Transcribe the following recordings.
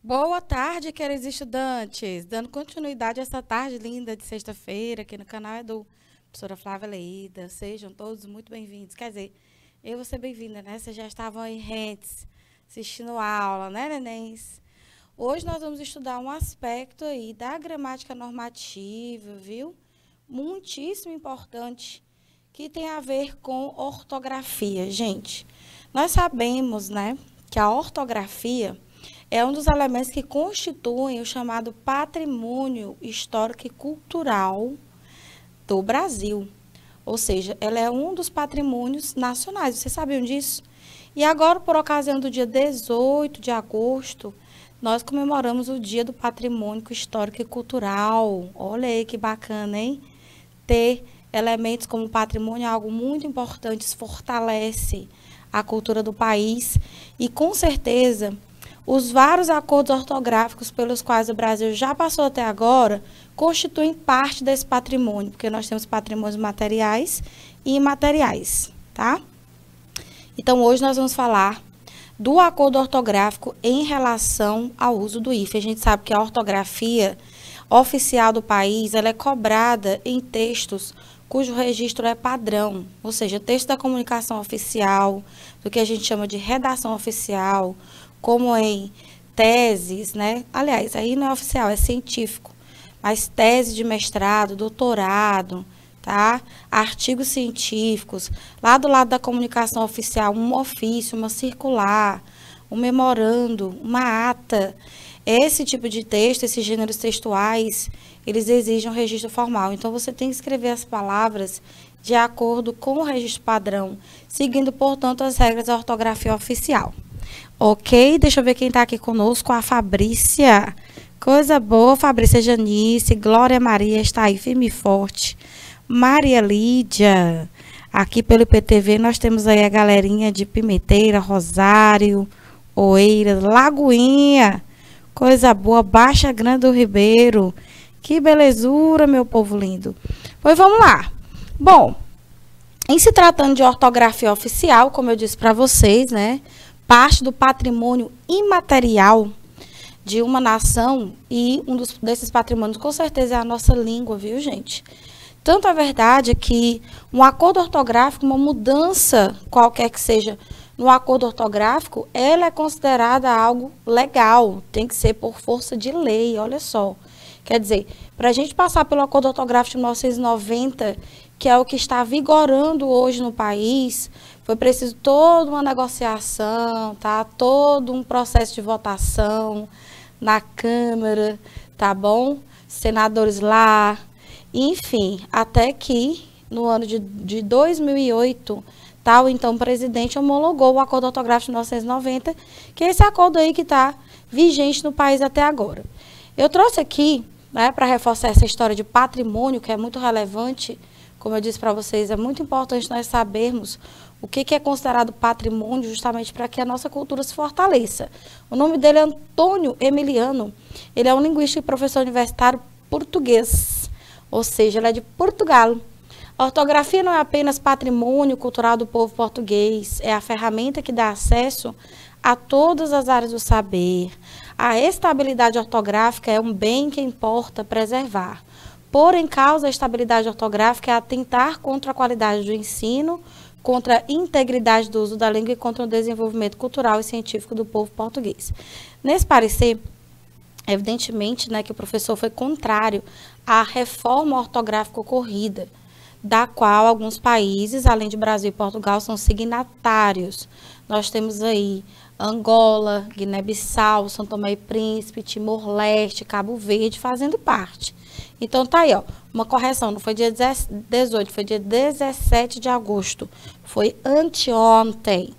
Boa tarde, queridos estudantes. Dando continuidade a essa tarde linda de sexta-feira aqui no canal Edu. Professora Flávia Leida. Sejam todos muito bem-vindos. Quer dizer, eu vou ser bem-vinda, né? Vocês já estavam aí rentes, assistindo aula, né, nenéns? Hoje nós vamos estudar um aspecto aí da gramática normativa, viu? Muitíssimo importante, que tem a ver com ortografia. Gente, nós sabemos, né, que a ortografia é um dos elementos que constituem o chamado patrimônio histórico e cultural do Brasil. Ou seja, ela é um dos patrimônios nacionais. Vocês sabiam disso? E agora, por ocasião do dia 18 de agosto, nós comemoramos o Dia do Patrimônio Histórico e Cultural. Olha aí que bacana, hein? Ter elementos como patrimônio é algo muito importante, isso fortalece a cultura do país e, com certeza, os vários acordos ortográficos pelos quais o Brasil já passou até agora constituem parte desse patrimônio, porque nós temos patrimônios materiais e imateriais, tá? Então, hoje nós vamos falar do acordo ortográfico em relação ao uso do hífen. A gente sabe que a ortografia oficial do país, ela é cobrada em textos cujo registro é padrão, ou seja, texto da comunicação oficial, do que a gente chama de redação oficial, como em teses, né? Aliás, aí não é oficial, é científico, mas tese de mestrado, doutorado, tá? Artigos científicos, lá do lado da comunicação oficial, um ofício, uma circular, um memorando, uma ata. Esse tipo de texto, esses gêneros textuais, eles exigem um registro formal. Então, você tem que escrever as palavras de acordo com o registro padrão, seguindo, portanto, as regras da ortografia oficial. Ok? Deixa eu ver quem está aqui conosco, a Fabrícia. Coisa boa, Fabrícia Janice, Glória Maria está aí firme e forte. Maria Lídia, aqui pelo IPTV nós temos aí a galerinha de Pimenteira, Rosário, Oeiras, Lagoinha, coisa boa, Baixa Grande do Ribeiro. Que belezura, meu povo lindo. Pois vamos lá. Bom, em se tratando de ortografia oficial, como eu disse para vocês, né, parte do patrimônio imaterial de uma nação e desses patrimônios com certeza é a nossa língua, viu, gente? Tanto a verdade é que um acordo ortográfico, uma mudança qualquer que seja no acordo ortográfico, ela é considerada algo legal, tem que ser por força de lei, olha só. Quer dizer, para a gente passar pelo acordo ortográfico de 1990, que é o que está vigorando hoje no país, foi preciso toda uma negociação, tá? Todo um processo de votação na Câmara, tá bom? Senadores lá, enfim, até que no ano de 2008, tá, o então presidente homologou o acordo ortográfico de 1990, que é esse acordo aí que está vigente no país até agora. Eu trouxe aqui, né, para reforçar essa história de patrimônio, que é muito relevante, como eu disse para vocês, é muito importante nós sabermos o que é considerado patrimônio, justamente para que a nossa cultura se fortaleça. O nome dele é Antônio Emiliano, ele é um linguista e professor universitário português, ou seja, ele é de Portugal. A ortografia não é apenas patrimônio cultural do povo português, é a ferramenta que dá acesso a todas as áreas do saber. A estabilidade ortográfica é um bem que importa preservar. Por em causa a estabilidade ortográfica é atentar contra a qualidade do ensino, contra a integridade do uso da língua e contra o desenvolvimento cultural e científico do povo português. Nesse parecer, evidentemente, né, que o professor foi contrário à reforma ortográfica ocorrida, da qual alguns países, além de Brasil e Portugal, são signatários. Nós temos aí Angola, Guiné-Bissau, São Tomé e Príncipe, Timor-Leste, Cabo Verde, fazendo parte. Então, tá aí, ó, uma correção, não foi dia 18, foi dia 17 de agosto, foi anteontem,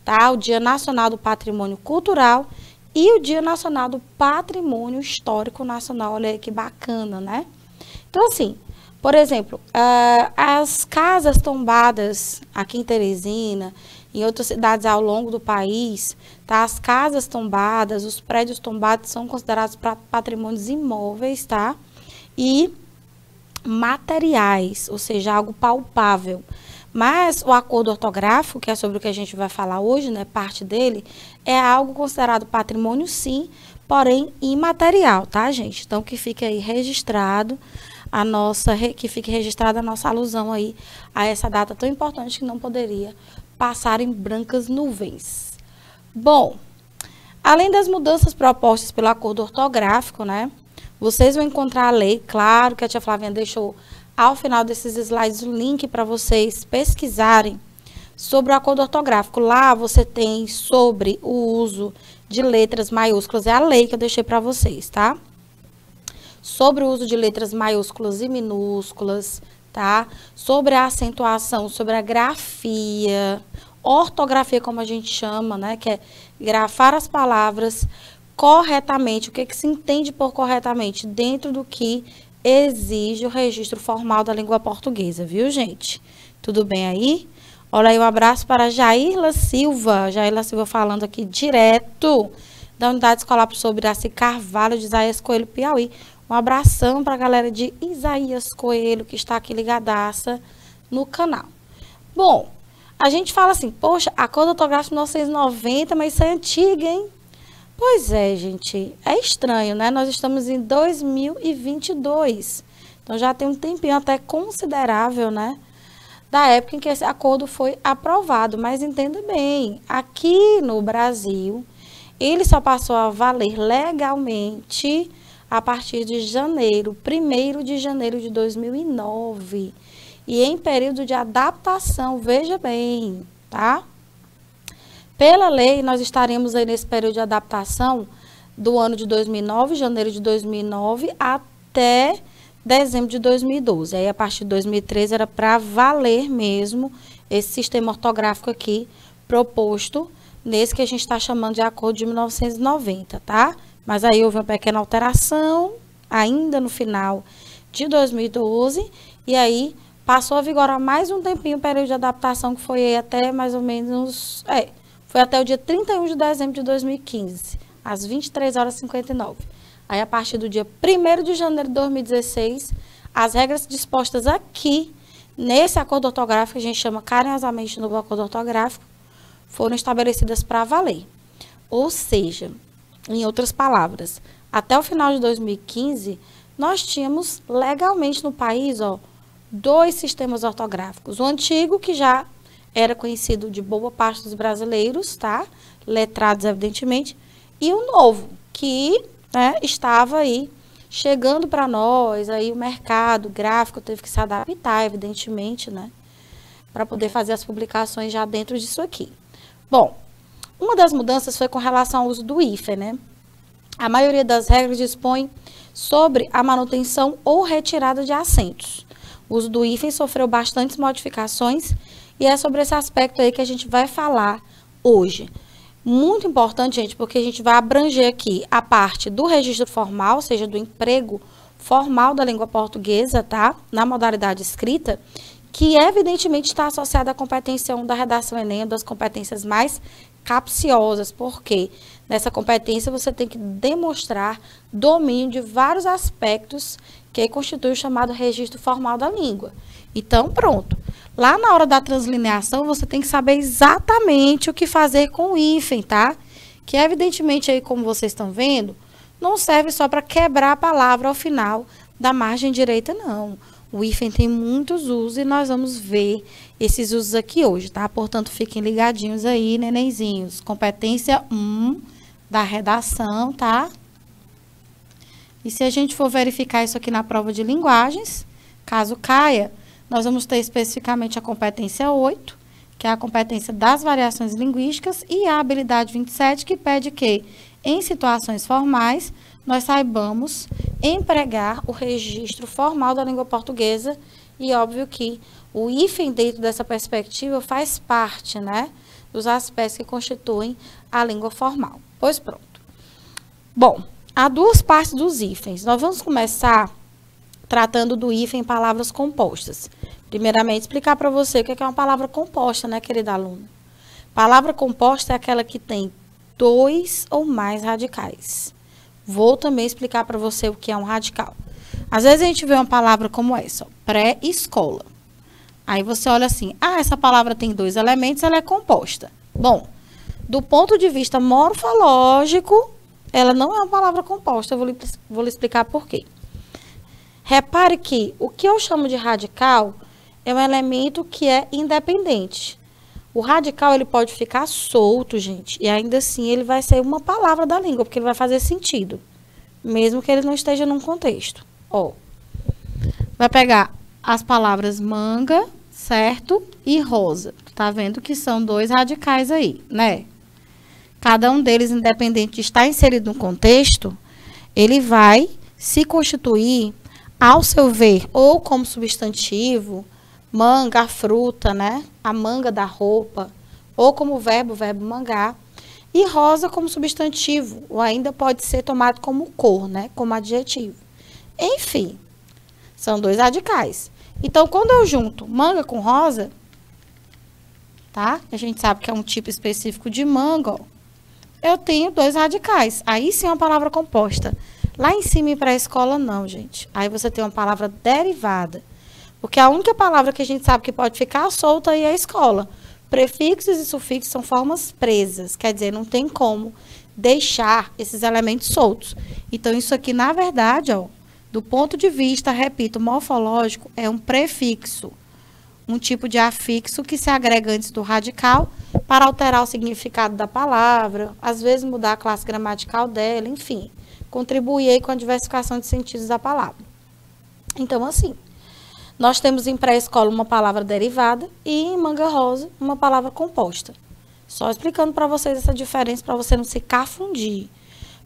tá? O Dia Nacional do Patrimônio Cultural e o Dia Nacional do Patrimônio Histórico Nacional, olha aí que bacana, né? Então, assim, por exemplo, as casas tombadas aqui em Teresina, em outras cidades ao longo do país, tá? As casas tombadas, os prédios tombados são considerados patrimônios imóveis, tá? E materiais, ou seja, algo palpável. Mas o acordo ortográfico, que é sobre o que a gente vai falar hoje, né, parte dele, é algo considerado patrimônio, sim, porém imaterial, tá, gente? Então, que fique aí registrado que fique registrada a nossa alusão aí a essa data tão importante que não poderia passar em brancas nuvens. Bom, além das mudanças propostas pelo acordo ortográfico, né? Vocês vão encontrar a lei, claro que a tia Flavinha deixou ao final desses slides o link para vocês pesquisarem sobre o acordo ortográfico. Lá você tem sobre o uso de letras maiúsculas, é a lei que eu deixei para vocês, tá? Sobre o uso de letras maiúsculas e minúsculas, tá? Sobre a acentuação, sobre a grafia, ortografia, como a gente chama, né? Que é grafar as palavras corretamente. O que que se entende por corretamente? Dentro do que exige o registro formal da língua portuguesa, viu, gente? Tudo bem aí? Olha aí, um abraço para Jairla Silva. Jairla Silva falando aqui direto da Unidade Escolar Professor Iraci Carvalho, de Isaías Coelho, Piauí. Um abração para a galera de Isaías Coelho, que está aqui ligadaça no canal. Bom, a gente fala assim, poxa, acordo ortográfico de 1990, mas isso é antigo, hein? Pois é, gente, é estranho, né? Nós estamos em 2022, então já tem um tempinho até considerável, né? Da época em que esse acordo foi aprovado, mas entenda bem, aqui no Brasil, ele só passou a valer legalmente a partir de janeiro, 1º de janeiro de 2009. E em período de adaptação, veja bem, tá? Pela lei, nós estaremos aí nesse período de adaptação do ano de 2009, janeiro de 2009, até dezembro de 2012. Aí, a partir de 2013, era para valer mesmo esse sistema ortográfico aqui, proposto nesse que a gente está chamando de acordo de 1990, tá? Mas aí houve uma pequena alteração, ainda no final de 2012, e aí passou a vigorar mais um tempinho o período de adaptação, que foi até mais ou menos, foi até o dia 31 de dezembro de 2015, às 23h59. Aí, a partir do dia 1º de janeiro de 2016, as regras dispostas aqui, nesse acordo ortográfico, que a gente chama carinhosamente no acordo ortográfico, foram estabelecidas para valer. Ou seja, em outras palavras, até o final de 2015, nós tínhamos legalmente no país, ó, 2 sistemas ortográficos. O antigo, que já era conhecido de boa parte dos brasileiros, tá? Letrados, evidentemente. E o novo, que, né, estava aí chegando para nós, aí o mercado gráfico teve que se adaptar, evidentemente, né? Para poder fazer as publicações já dentro disso aqui. Bom, uma das mudanças foi com relação ao uso do hífen, né? A maioria das regras dispõe sobre a manutenção ou retirada de acentos. O uso do hífen sofreu bastantes modificações e é sobre esse aspecto aí que a gente vai falar hoje. Muito importante, gente, porque a gente vai abranger aqui a parte do registro formal, ou seja, do emprego formal da língua portuguesa, tá? Na modalidade escrita, que evidentemente está associada à competência 1 da redação Enem, uma das competências mais capciosas, porque nessa competência você tem que demonstrar domínio de vários aspectos que constituem o chamado registro formal da língua. Então, pronto. Lá na hora da translineação, você tem que saber exatamente o que fazer com o hífen, tá? Que evidentemente aí, como vocês estão vendo, não serve só para quebrar a palavra ao final da margem direita, não. O hífen tem muitos usos e nós vamos ver esses usos aqui hoje, tá? Portanto, fiquem ligadinhos aí, nenenzinhos. Competência 1 da redação, tá? E se a gente for verificar isso aqui na prova de linguagens, caso caia, nós vamos ter especificamente a competência 8, que é a competência das variações linguísticas, e a habilidade 27, que pede que, em situações formais, nós saibamos empregar o registro formal da língua portuguesa. E óbvio que o hífen, dentro dessa perspectiva, faz parte, né, dos aspectos que constituem a língua formal. Pois pronto. Bom, há 2 partes dos hífens. Nós vamos começar tratando do hífen em palavras compostas. Primeiramente, explicar para você o que é uma palavra composta, né, querida aluna? Palavra composta é aquela que tem 2 ou mais radicais. Vou também explicar para você o que é um radical. Às vezes a gente vê uma palavra como essa, pré-escola. Aí você olha assim, essa palavra tem 2 elementos, ela é composta. Bom, do ponto de vista morfológico, ela não é uma palavra composta. Eu vou lhe explicar por quê. Repare que o que eu chamo de radical é um elemento que é independente. O radical, ele pode ficar solto, gente, e ainda assim ele vai ser uma palavra da língua, porque ele vai fazer sentido, mesmo que ele não esteja num contexto. Ó, vai pegar as palavras manga, certo? E rosa. Tá vendo que são dois radicais aí, né? Cada um deles, independente de estar inserido no contexto, ele vai se constituir, ao seu ver, ou como substantivo, manga, a fruta, né? A manga da roupa, ou como verbo, o verbo mangar, e rosa como substantivo, ou ainda pode ser tomado como cor, né? Como adjetivo. Enfim, são dois radicais. Então, quando eu junto manga com rosa, tá? A gente sabe que é um tipo específico de manga, ó. Eu tenho dois radicais. Aí sim é uma palavra composta. Lá em cima e pré-escola, não, gente. Aí você tem uma palavra derivada. Porque a única palavra que a gente sabe que pode ficar solta aí é a escola. Prefixos e sufixos são formas presas. Quer dizer, não tem como deixar esses elementos soltos. Então, isso aqui, na verdade, ó, do ponto de vista, repito, morfológico, é um prefixo. Um tipo de afixo que se agrega antes do radical para alterar o significado da palavra, às vezes mudar a classe gramatical dela, enfim, contribuir aí com a diversificação de sentidos da palavra. Então, assim, nós temos em pré-escola uma palavra derivada e em manga rosa uma palavra composta. Só explicando para vocês essa diferença, para você não se confundir,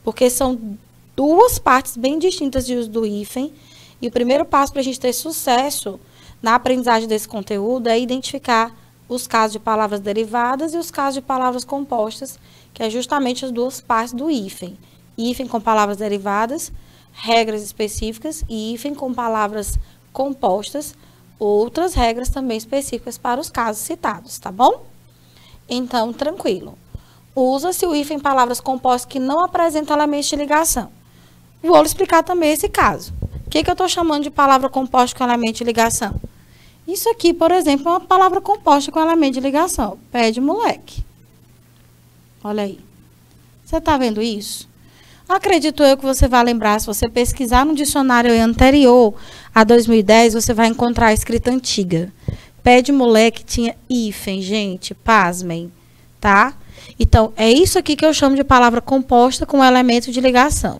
porque são duas partes bem distintas de uso do hífen, e o primeiro passo para a gente ter sucesso na aprendizagem desse conteúdo é identificar os casos de palavras derivadas e os casos de palavras compostas, que é justamente as duas partes do hífen. Hífen com palavras derivadas, regras específicas, e hífen com palavras compostas, outras regras também específicas para os casos citados, tá bom? Então, tranquilo. Usa-se o hífen em palavras compostas que não apresentam elementos de ligação. Vou explicar também esse caso. O que eu estou chamando de palavra composta com elemento de ligação? Isso aqui, por exemplo, é uma palavra composta com elemento de ligação. Pé de moleque. Olha aí. Você está vendo isso? Acredito eu que você vai lembrar, se você pesquisar no dicionário anterior a 2010, você vai encontrar a escrita antiga. Pé de moleque tinha hífen, gente, pasmem, tá? Então, é isso aqui que eu chamo de palavra composta com elemento de ligação.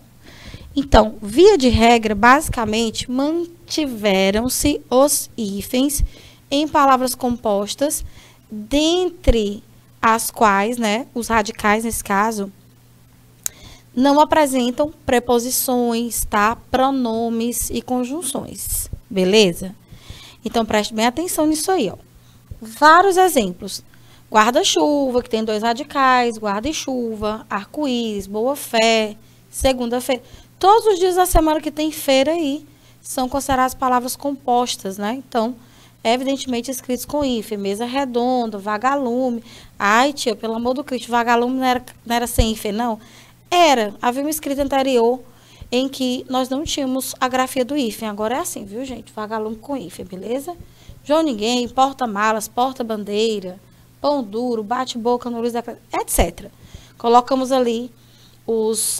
Então, via de regra, basicamente, mantiveram-se os hífens em palavras compostas, dentre as quais, né, os radicais, nesse caso, não apresentam preposições, tá? Pronomes e conjunções, beleza? Então, preste bem atenção nisso aí, ó. Vários exemplos. Guarda-chuva, que tem dois radicais, guarda e chuva, arco-íris, boa-fé, segunda-feira. Todos os dias da semana que tem feira aí são consideradas palavras compostas, né? Então, evidentemente escritos com hífen, mesa redonda, vagalume. Ai, tia, pelo amor do Cristo, vagalume não era sem hífen, não? Era. Havia uma escrita anterior em que nós não tínhamos a grafia do hífen. Agora é assim, viu, gente? Vagalume com hífen, beleza? João Ninguém, porta-malas, porta-bandeira, pão duro, bate-boca no luz da... etc. Colocamos ali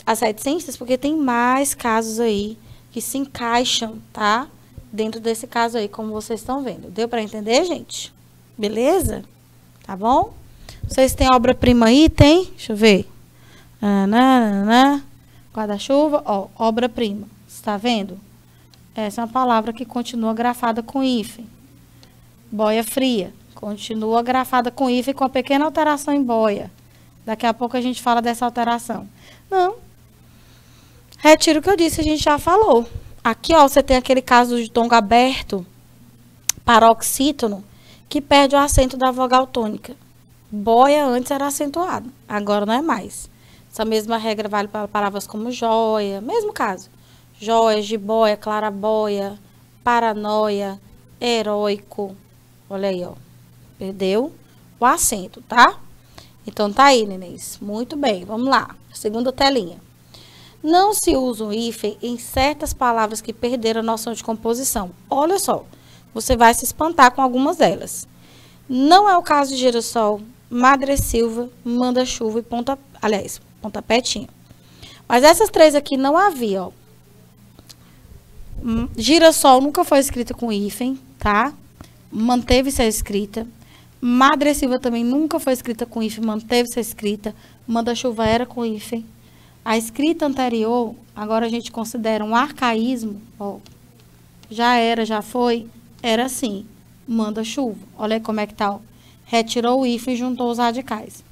as reticências, porque tem mais casos aí que se encaixam, tá? Dentro desse caso aí, como vocês estão vendo. Deu para entender, gente? Beleza? Tá bom? Vocês têm obra-prima aí? Tem? Deixa eu ver. Guarda-chuva, ó, obra-prima. Você tá vendo? Essa é uma palavra que continua grafada com hífen. Boia fria. Continua grafada com hífen com uma pequena alteração em boia. Daqui a pouco a gente fala dessa alteração. Não. Retiro o que eu disse, a gente já falou. Aqui, ó, você tem aquele caso de tongo aberto, paroxítono, que perde o acento da vogal tônica. Boia antes era acentuado, agora não é mais. Essa mesma regra vale para palavras como joia, mesmo caso. Joia, jiboia, claraboia, paranoia, heróico. Olha aí, ó. Perdeu o acento, tá? Então, tá aí, nenéns. Muito bem, vamos lá. Segunda telinha. Não se usa o hífen em certas palavras que perderam a noção de composição. Olha só, você vai se espantar com algumas delas. Não é o caso de girassol, madressilva, manda-chuva e pontapé tinha. Mas essas 3 aqui não havia, ó. Girassol nunca foi escrita com hífen, tá? Manteve-se a escrita. Madre Silva também nunca foi escrita com hífen, manteve-se a escrita. Manda-chuva era com hífen. A escrita anterior, agora a gente considera um arcaísmo, ó. Já era, já foi, era assim, manda-chuva. Olha aí como é que tá, ó. Retirou o hífen e juntou os radicais.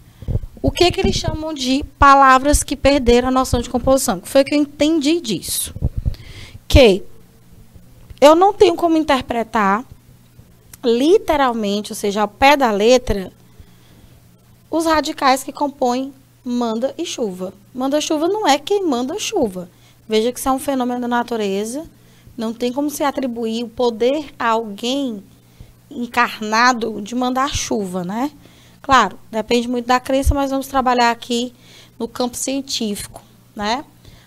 O que eles chamam de palavras que perderam a noção de composição? Que foi que eu entendi disso. Que eu não tenho como interpretar literalmente, ou seja, ao pé da letra, os radicais que compõem manda e chuva. Manda-chuva não é quem manda chuva. Veja que isso é um fenômeno da natureza. Não tem como se atribuir o poder a alguém encarnado de mandar chuva, né? Claro, depende muito da crença, mas vamos trabalhar aqui no campo científico, né?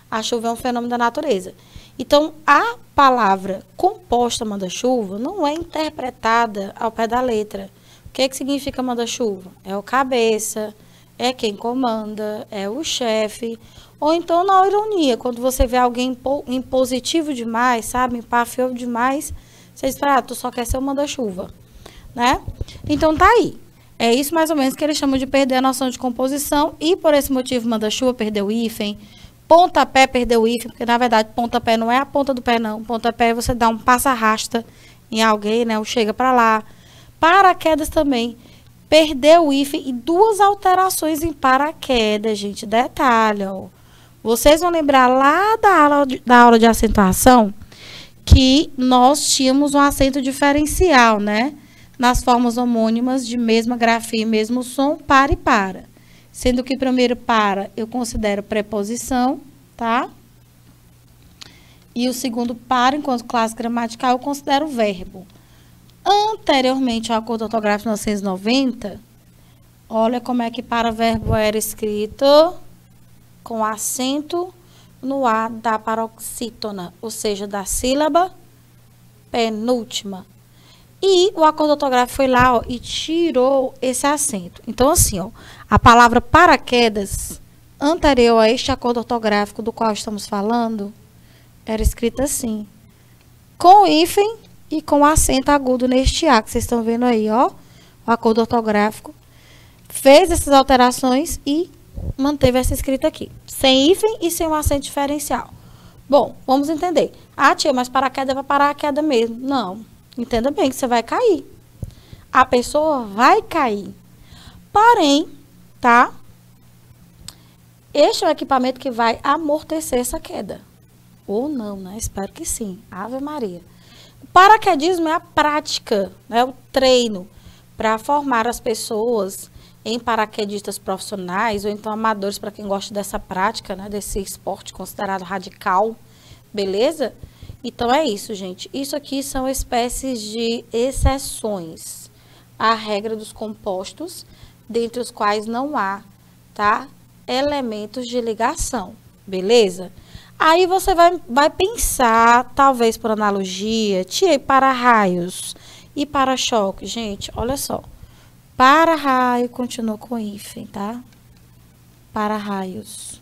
A chuva é um fenômeno da natureza. Então, a palavra composta manda-chuva não é interpretada ao pé da letra. O que significa manda-chuva? É o cabeça, é quem comanda, é o chefe. Ou então, na ironia, quando você vê alguém impositivo demais, sabe, empáfio demais, você diz, tu só quer ser o manda-chuva, né? Então, tá aí. É isso mais ou menos que eles chamam de perder a noção de composição e, por esse motivo, manda-chuva perdeu o hífen. Pontapé perdeu o hífen, porque, na verdade, pontapé não é a ponta do pé, não. Pontapé é você dá um passa-arrasta em alguém, né? Ou chega para lá. Paraquedas também. Perdeu o hífen e 2 alterações em paraquedas, gente. Detalhe, ó. Vocês vão lembrar lá da aula de acentuação que nós tínhamos um acento diferencial, né? Nas formas homônimas de mesma grafia e mesmo som, para e para. Sendo que primeiro para eu considero preposição, tá? E o segundo para, enquanto classe gramatical, eu considero verbo. Anteriormente ao acordo ortográfico de 1990, olha como é que para verbo era escrito com acento no A da paroxítona, ou seja, da sílaba penúltima. E o acordo ortográfico foi lá, ó, e tirou esse acento. Então, assim, ó, a palavra paraquedas, anterior a este acordo ortográfico do qual estamos falando, era escrita assim, com hífen e com acento agudo neste A, que vocês estão vendo aí, ó, o acordo ortográfico, fez essas alterações e manteve essa escrita aqui, sem hífen e sem um acento diferencial. Bom, vamos entender. Ah, tia, mas paraquedas vai parar a queda mesmo. Não. Entenda bem que você vai cair. A pessoa vai cair. Porém, tá? Este é o equipamento que vai amortecer essa queda. Ou não, né? Espero que sim. Ave Maria. O paraquedismo é a prática, né? O treino para formar as pessoas em paraquedistas profissionais ou então amadores, para quem gosta dessa prática, né? Desse esporte considerado radical. Beleza? Então, é isso, gente. Isso aqui são espécies de exceções à regra dos compostos, dentre os quais não há, tá? Elementos de ligação, beleza? Aí você vai pensar, talvez por analogia, tia, e para-raios e para-choque. Gente, olha só. Para-raio continua com hífen, tá? Para-raios.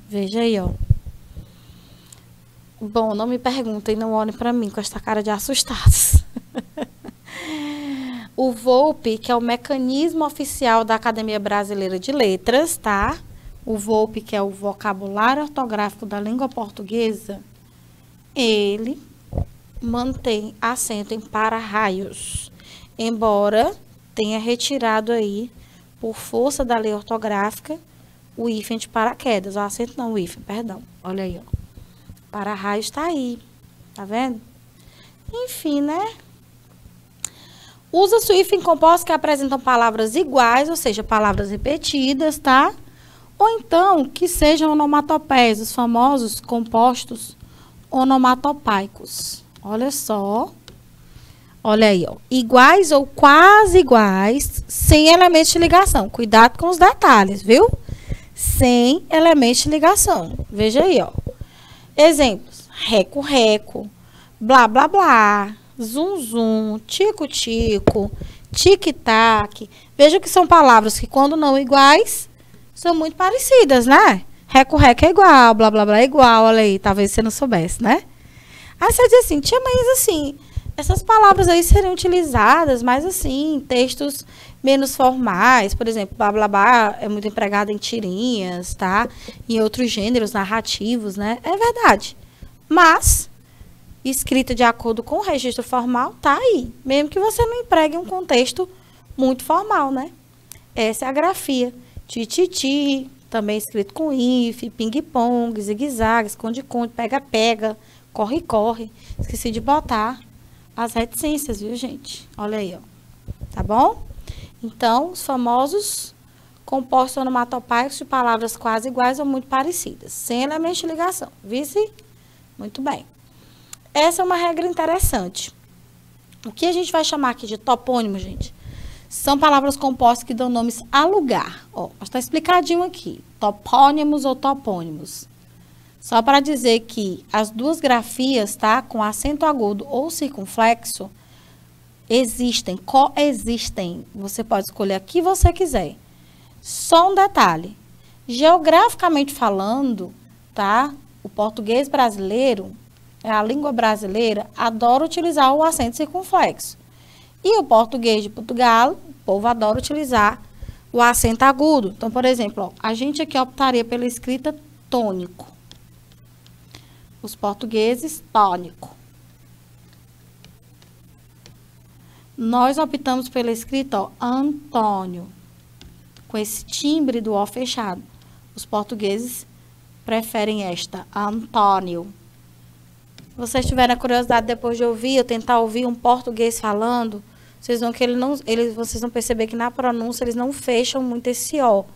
Veja aí, ó. Bom, não me perguntem, não olhem para mim com esta cara de assustados. O VOLPE, que é o mecanismo oficial da Academia Brasileira de Letras, tá? O VOLPE, que é o vocabulário ortográfico da língua portuguesa, ele mantém acento em para-raios, embora tenha retirado aí, por força da lei ortográfica, o hífen de paraquedas. O acento não, o hífen, perdão. Olha aí, ó. Para-raios está aí, tá vendo? Enfim, né? Usa-se o hífen composto que apresentam palavras iguais, ou seja, palavras repetidas, tá? Ou então, que sejam onomatopeias, os famosos compostos onomatopaicos. Olha só. Olha aí, ó. Iguais ou quase iguais, sem elementos de ligação. Cuidado com os detalhes, viu? Sem elementos de ligação. Veja aí, ó. Exemplos, reco-reco, blá, blá, blá, zum-zum, tico-tico, tic-tac. Veja que são palavras que, quando não iguais, são muito parecidas, né? reco-reco é igual, blá, blá, blá é igual, olha aí, talvez você não soubesse, né? Aí você diz assim, tia, mas assim, essas palavras aí seriam utilizadas, mas assim, em textos menos formais, por exemplo, blá, blá, blá é muito empregado em tirinhas, tá? Em outros gêneros narrativos, né? É verdade. Mas, escrita de acordo com o registro formal, tá aí. Mesmo que você não empregue um contexto muito formal, né? Essa é a grafia. Tititi, também escrito com if, ping-pong, zigue-zague, esconde-conde, pega-pega, corre-corre. Esqueci de botar as reticências, viu, gente? Olha aí, ó. Tá bom? Então, os famosos compostos onomatopeicos de palavras quase iguais ou muito parecidas, sem elementos de ligação. Vice? Muito bem. Essa é uma regra interessante. O que a gente vai chamar aqui de topônimo, gente? São palavras compostas que dão nomes a lugar. Ó, está explicadinho aqui. Topônimos ou topônimos. Só para dizer que as duas grafias, tá? Com acento agudo ou circunflexo, existem, coexistem. Você pode escolher a que você quiser. Só um detalhe. Geograficamente falando, tá? O português brasileiro, a língua brasileira, adora utilizar o acento circunflexo. E o português de Portugal, o povo adora utilizar o acento agudo. Então, por exemplo, ó, a gente aqui optaria pela escrita tônico. Os portugueses, tônico. Nós optamos pela escrita, ó, Antônio, com esse timbre do O fechado. Os portugueses preferem esta, Antônio. Se vocês tiverem a curiosidade depois de ouvir, eu tentar ouvir um português falando, vocês vão que vocês vão perceber que na pronúncia eles não fecham muito esse O.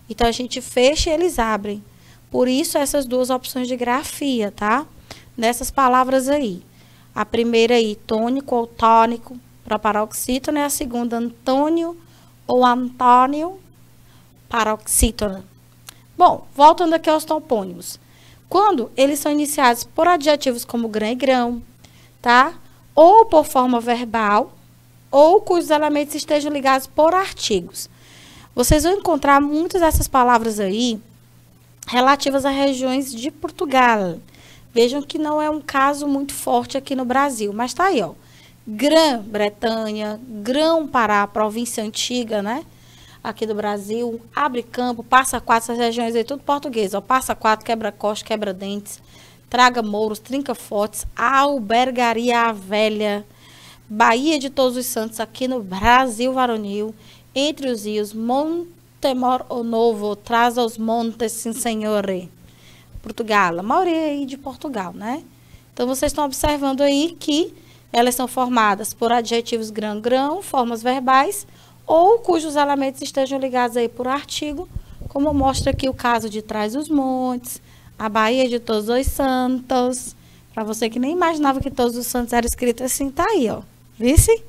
Então, a gente fecha e eles abrem. Por isso, essas duas opções de grafia, tá? Nessas palavras aí. A primeira aí, tônico ou tônico, para paroxítono, e a segunda, Antônio ou Antônio, paroxítono. Bom, voltando aqui aos topônimos. Quando eles são iniciados por adjetivos como grã e grão, tá? Ou por forma verbal, ou cujos elementos estejam ligados por artigos. Vocês vão encontrar muitas dessas palavras aí relativas a regiões de Portugal. Vejam que não é um caso muito forte aqui no Brasil, mas tá aí, ó. Grã-Bretanha, Grão-Pará, província antiga, né? Aqui do Brasil, Abre Campo, Passa Quatro, essas regiões aí, tudo português, ó. Passa Quatro, Quebra-Costa, Quebra-Dentes, Traga Mouros, Trinca Fortes, Albergaria Velha, Baía de Todos os Santos, aqui no Brasil varonil, Entre os Rios, Montemor o Novo, Traz aos Montes, sim senhore. Portugal, a maioria aí de Portugal, né? Então, vocês estão observando aí que elas são formadas por adjetivos grão-grão, formas verbais, ou cujos elementos estejam ligados aí por artigo, como mostra aqui o caso de Trás os Montes, a Baía de Todos os Santos. Para você que nem imaginava que Todos os Santos era escrito assim, tá aí, ó. Vice?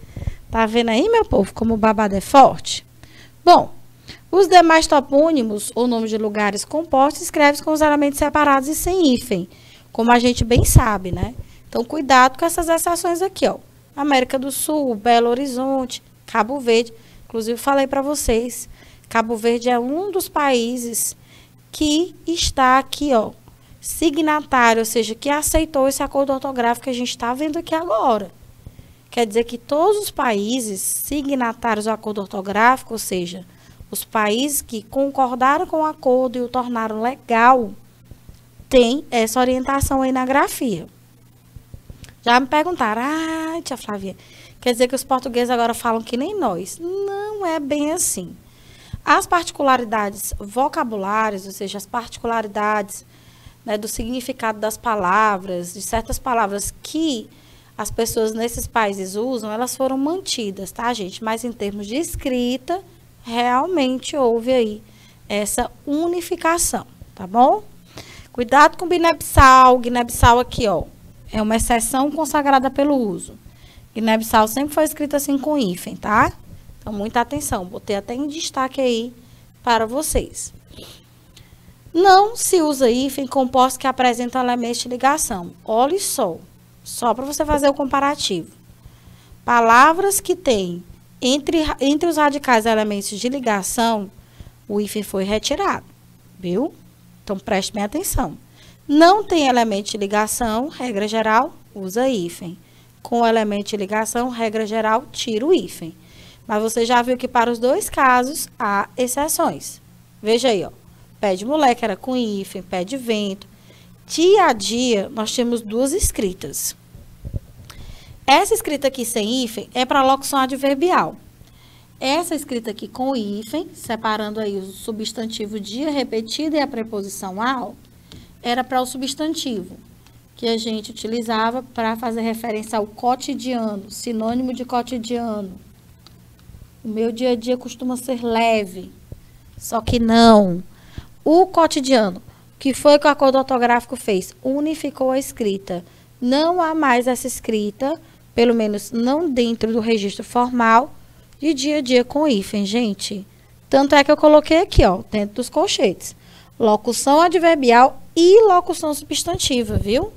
Tá vendo aí, meu povo, como o babado é forte? Bom, os demais topônimos, ou nomes de lugares compostos, escreve com os elementos separados e sem hífen, como a gente bem sabe, né? Então, cuidado com essas exceções aqui, ó. América do Sul, Belo Horizonte, Cabo Verde. Inclusive, falei para vocês, Cabo Verde é um dos países que está aqui, ó, signatário, ou seja, que aceitou esse acordo ortográfico que a gente está vendo aqui agora. Quer dizer que todos os países signatários do acordo ortográfico, ou seja, os países que concordaram com o acordo e o tornaram legal, tem essa orientação aí na grafia. Já me perguntaram, tia Flavinha, quer dizer que os portugueses agora falam que nem nós? Não é bem assim. As particularidades vocabulárias, ou seja, as particularidades, né, do significado das palavras, de certas palavras que as pessoas nesses países usam, elas foram mantidas, tá, gente? Mas em termos de escrita, realmente houve aí essa unificação, tá bom? Cuidado com Guiné-Bissau. Guiné-Bissau aqui, ó, é uma exceção consagrada pelo uso. Guiné-Bissau sempre foi escrito assim com hífen, tá? Então, muita atenção. Botei até em destaque aí para vocês. Não se usa hífen compostos que apresentam elementos de ligação. Olha só para você fazer o comparativo. Palavras que têm entre os radicais elementos de ligação, o hífen foi retirado, viu? Então, preste bem atenção. Não tem elemento de ligação, regra geral, usa hífen. Com elemento de ligação, regra geral, tira o hífen. Mas você já viu que para os dois casos, há exceções. Veja aí, ó. Pé de moleque era com hífen, pé de vento. Dia a dia, nós temos duas escritas. Essa escrita aqui sem hífen é para locução adverbial. Essa escrita aqui com hífen, separando aí o substantivo dia repetido e a preposição ao, era para o substantivo, que a gente utilizava para fazer referência ao cotidiano, sinônimo de cotidiano. O meu dia a dia costuma ser leve, só que não. O cotidiano, que foi que o acordo ortográfico fez? Unificou a escrita. Não há mais essa escrita, pelo menos não dentro do registro formal, de dia a dia com hífen, gente. Tanto é que eu coloquei aqui, ó, dentro dos colchetes. Locução adverbial e locução substantiva, viu?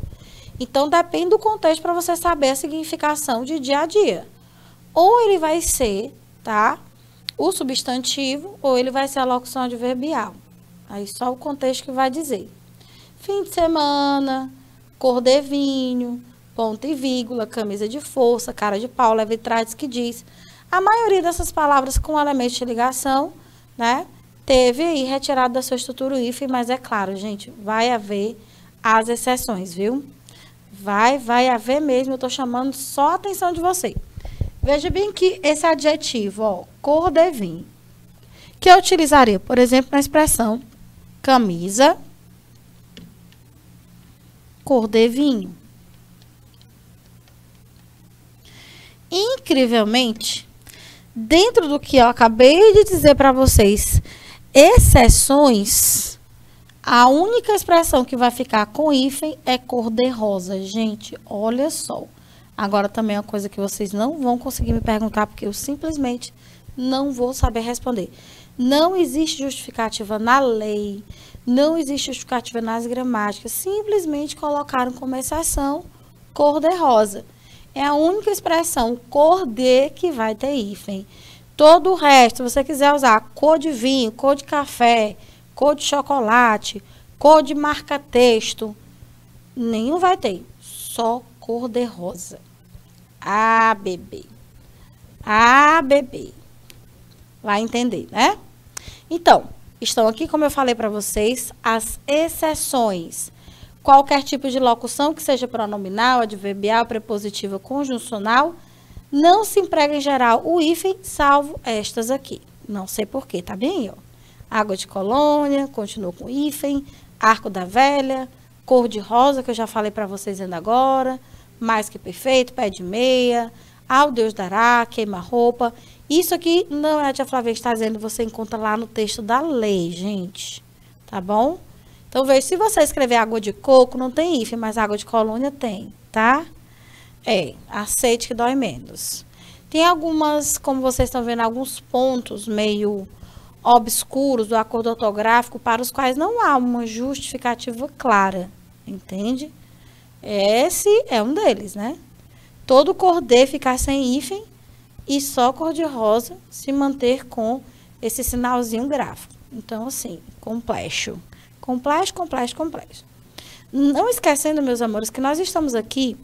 Então, depende do contexto para você saber a significação de dia a dia. Ou ele vai ser, tá? O substantivo, ou ele vai ser a locução adverbial. Aí, só o contexto que vai dizer. Fim de semana, cor de vinho, ponto e vírgula, camisa de força, cara de pau, leve trás que diz. A maioria dessas palavras com elementos de ligação, né, teve aí retirado da sua estrutura hífen, mas é claro, gente, vai haver as exceções, viu? Vai haver mesmo, eu tô chamando só a atenção de você. Veja bem que esse adjetivo, ó, cor de vinho, que eu utilizaria, por exemplo, na expressão camisa, cor de vinho. Incrivelmente, dentro do que eu acabei de dizer para vocês, exceções, a única expressão que vai ficar com hífen é cor de rosa. Gente, olha só. Agora também é uma coisa que vocês não vão conseguir me perguntar, porque eu simplesmente não vou saber responder. Não existe justificativa na lei, não existe justificativa nas gramáticas, simplesmente colocaram como exceção cor de rosa. É a única expressão cor de que vai ter hífen. Todo o resto, se você quiser usar cor de vinho, cor de café, cor de chocolate, cor de marca-texto, nenhum vai ter. Só cor de rosa. Ah, bebê. Ah, bebê. Vai entender, né? Então, estão aqui, como eu falei para vocês, as exceções. Qualquer tipo de locução, que seja pronominal, adverbial, prepositiva, conjuncional, não se emprega em geral o hífen, salvo estas aqui. Não sei porquê, tá bem? Ó. Água de colônia, continua com hífen, arco da velha, cor de rosa, que eu já falei para vocês ainda agora, mais que perfeito, pé de meia, ao Deus dará, queima-roupa. Isso aqui não é a tia Flávia que está dizendo, você encontra lá no texto da lei, gente. Tá bom? Então, veja, se você escrever água de coco, não tem hífen, mas água de colônia tem, tá? Aceite que dói menos. Tem algumas, como vocês estão vendo, alguns pontos meio obscuros do acordo ortográfico para os quais não há uma justificativa clara, entende? Esse é um deles, né? Todo cor de ficar sem hífen e só cor de rosa se manter com esse sinalzinho gráfico. Então, assim, complexo. Complexo. Não esquecendo, meus amores, que nós estamos aqui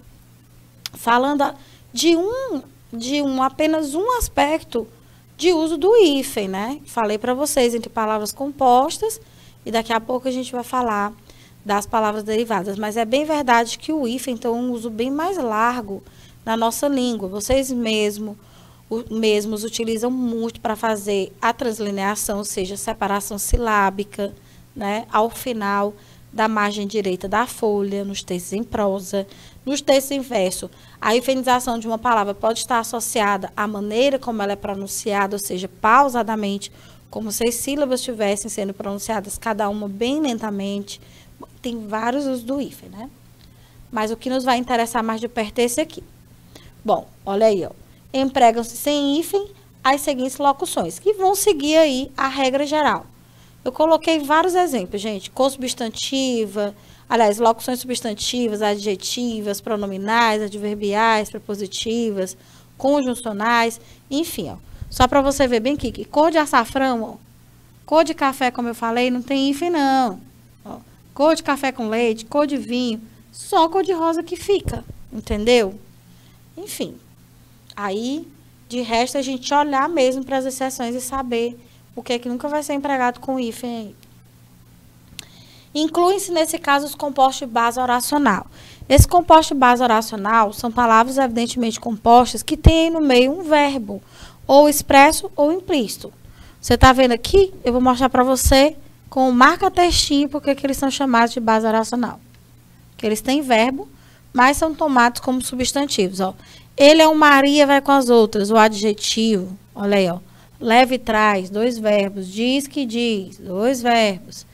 falando de apenas um aspecto de uso do hífen, né? Falei para vocês entre palavras compostas e daqui a pouco a gente vai falar das palavras derivadas. Mas é bem verdade que o hífen tem um uso bem mais largo na nossa língua. Vocês mesmos utilizam muito para fazer a translineação, ou seja, separação silábica, né, ao final da margem direita da folha, nos textos em prosa. Nos textos em verso, a hifenização de uma palavra pode estar associada à maneira como ela é pronunciada, ou seja, pausadamente, como se as sílabas estivessem sendo pronunciadas, cada uma bem lentamente. Tem vários usos do hífen, né? Mas o que nos vai interessar mais de perto é esse aqui. Bom, olha aí, ó. Empregam-se sem hífen as seguintes locuções, que vão seguir aí a regra geral. Eu coloquei vários exemplos, gente. Consubstantiva, aliás, locuções substantivas, adjetivas, pronominais, adverbiais, prepositivas, conjuncionais, enfim, ó. Só para você ver bem aqui, que cor de açafrão, ó, cor de café, como eu falei, não tem hífen, não. Ó. cor de café com leite, cor de vinho, só cor de rosa que fica, entendeu? Enfim, aí, de resto, a gente olhar mesmo para as exceções e saber o que é que nunca vai ser empregado com hífen aí. Incluem-se, nesse caso, os compostos de base oracional. Esse composto de base oracional são palavras evidentemente compostas que têm no meio um verbo, ou expresso ou implícito. Você está vendo aqui? Eu vou mostrar para você com o marca-textinho porque que eles são chamados de base oracional. Que eles têm verbo, mas são tomados como substantivos. Ó. Ele é um Maria, vai com as outras. O adjetivo, olha aí, ó. Leva e traz, 2 verbos. Diz que diz, 2 verbos.